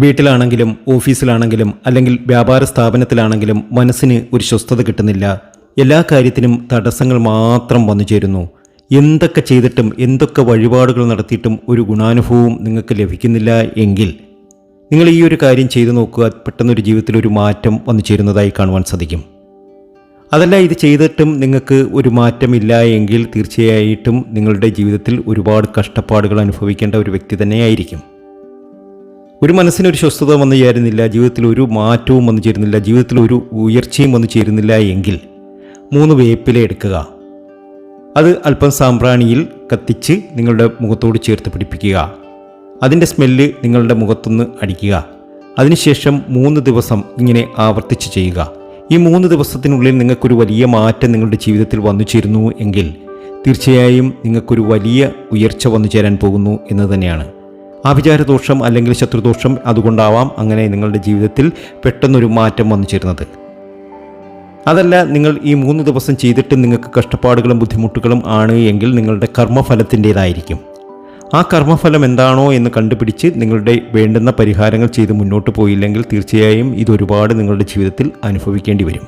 വീട്ടിലാണെങ്കിലും ഓഫീസിലാണെങ്കിലും അല്ലെങ്കിൽ വ്യാപാര സ്ഥാപനത്തിലാണെങ്കിലും മനസ്സിന് ഒരു സ്വസ്ഥത കിട്ടുന്നില്ല. എല്ലാ കാര്യത്തിനും തടസ്സങ്ങൾ മാത്രം വന്നു ചേരുന്നു. എന്തൊക്കെ ചെയ്തിട്ടും എന്തൊക്കെ വഴിപാടുകൾ നടത്തിയിട്ടും ഒരു ഗുണാനുഭവവും നിങ്ങൾക്ക് ലഭിക്കുന്നില്ല എങ്കിൽ നിങ്ങൾ ഈ ഒരു കാര്യം ചെയ്തു നോക്കുക. പെട്ടെന്നൊരു ജീവിതത്തിൽ ഒരു മാറ്റം വന്നു ചേരുന്നതായി കാണുവാൻ സാധിക്കും. അതല്ല, ഇത് ചെയ്തിട്ടും നിങ്ങൾക്ക് ഒരു മാറ്റമില്ല എങ്കിൽ തീർച്ചയായിട്ടും നിങ്ങളുടെ ജീവിതത്തിൽ ഒരുപാട് കഷ്ടപ്പാടുകൾ അനുഭവിക്കേണ്ട ഒരു വ്യക്തി തന്നെയായിരിക്കും. ഒരു മനസ്സിനൊരു സ്വസ്ഥത വന്നു ചേരുന്നില്ല, ജീവിതത്തിൽ ഒരു മാറ്റവും വന്നു ചേരുന്നില്ല, ജീവിതത്തിൽ ഒരു ഉയർച്ചയും വന്നു ചേരുന്നില്ല എങ്കിൽ 3 വേപ്പില എടുക്കുക. അത് അല്പം സാമ്പ്രാണിയിൽ കത്തിച്ച് നിങ്ങളുടെ മുഖത്തോട് ചേർത്ത് പിടിപ്പിക്കുക. അതിൻ്റെ സ്മെല്ല് നിങ്ങളുടെ മുഖത്തൊന്ന് അടിക്കുക. അതിനുശേഷം 3 ദിവസം ഇങ്ങനെ ആവർത്തിച്ച് ചെയ്യുക. ഈ 3 ദിവസത്തിനുള്ളിൽ നിങ്ങൾക്കൊരു വലിയ മാറ്റം നിങ്ങളുടെ ജീവിതത്തിൽ വന്നു ചേരുന്നു എങ്കിൽ തീർച്ചയായും നിങ്ങൾക്കൊരു വലിയ ഉയർച്ച വന്നു ചേരാൻ പോകുന്നു എന്ന് തന്നെയാണ്. ആഭിചാരദോഷം അല്ലെങ്കിൽ ശത്രുദോഷം അതുകൊണ്ടാവാം അങ്ങനെ നിങ്ങളുടെ ജീവിതത്തിൽ പെട്ടെന്നൊരു മാറ്റം വന്നു ചേരുന്നത്. അതല്ല, നിങ്ങൾ ഈ 3 ദിവസം ചെയ്തിട്ട് നിങ്ങൾക്ക് കഷ്ടപ്പാടുകളും ബുദ്ധിമുട്ടുകളും ആണ് എങ്കിൽ നിങ്ങളുടെ കർമ്മഫലത്തിൻ്റേതായിരിക്കും. ആ കർമ്മഫലം എന്താണോ എന്ന് കണ്ടുപിടിച്ച് നിങ്ങളുടെ വേണ്ടുന്ന പരിഹാരങ്ങൾ ചെയ്ത് മുന്നോട്ട് പോയില്ലെങ്കിൽ തീർച്ചയായും ഇതൊരുപാട് നിങ്ങളുടെ ജീവിതത്തിൽ അനുഭവിക്കേണ്ടി വരും.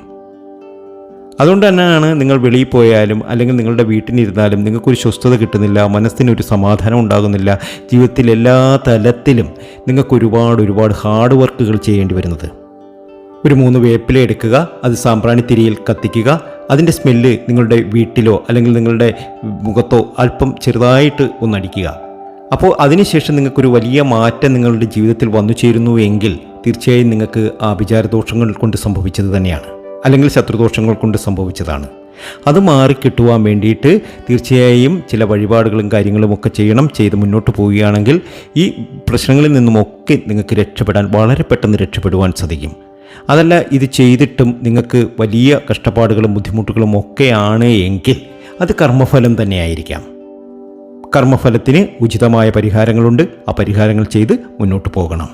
അതുകൊണ്ട് തന്നെയാണ് നിങ്ങൾ വെളിയിൽ പോയാലും അല്ലെങ്കിൽ നിങ്ങളുടെ വീട്ടിലിരുന്നാലും നിങ്ങൾക്കൊരു സ്വസ്ഥത കിട്ടുന്നില്ല, മനസ്സിനൊരു സമാധാനം ഉണ്ടാകുന്നില്ല. ജീവിതത്തിൽ എല്ലാ തലത്തിലും നിങ്ങൾക്ക് ഒരുപാട് ഹാർഡ് വർക്കുകൾ ചെയ്യേണ്ടി വരുന്നത്. ഒരു 3 വേപ്പില എടുക്കുക, അത് സാമ്പ്രാണിത്തിരിയിൽ കത്തിക്കുക. അതിൻ്റെ സ്മെല്ല് നിങ്ങളുടെ വീട്ടിലോ അല്ലെങ്കിൽ നിങ്ങളുടെ മുഖത്തോ അല്പം ചെറുതായിട്ട് ഒന്നടിക്കുക. അപ്പോൾ അതിനുശേഷം നിങ്ങൾക്കൊരു വലിയ മാറ്റം നിങ്ങളുടെ ജീവിതത്തിൽ വന്നു ചേരുന്നു എങ്കിൽ തീർച്ചയായും നിങ്ങൾക്ക് ആഭിചാരദോഷങ്ങൾ കൊണ്ട് സംഭവിച്ചത് തന്നെയാണ്, അല്ലെങ്കിൽ ശത്രുദോഷങ്ങൾ കൊണ്ട് സംഭവിച്ചതാണ്. അത് മാറിക്കിട്ടുവാൻ വേണ്ടിയിട്ട് തീർച്ചയായും ചില വഴിപാടുകളും കാര്യങ്ങളും ഒക്കെ ചെയ്യണം. ചെയ്ത് മുന്നോട്ട് പോവുകയാണെങ്കിൽ ഈ പ്രശ്നങ്ങളിൽ നിന്നുമൊക്കെ നിങ്ങൾക്ക് രക്ഷപ്പെടാൻ, വളരെ പെട്ടെന്ന് രക്ഷപ്പെടുവാൻ സാധിക്കും. അതല്ല, ഇത് ചെയ്തിട്ടും നിങ്ങൾക്ക് വലിയ കഷ്ടപ്പാടുകളും ബുദ്ധിമുട്ടുകളും ഒക്കെയാണ് എങ്കിൽ അത് കർമ്മഫലം തന്നെയായിരിക്കാം. കർമ്മഫലത്തിന് ഉചിതമായ പരിഹാരങ്ങളുണ്ട്. ആ പരിഹാരങ്ങൾ ചെയ്ത് മുന്നോട്ട് പോകണം.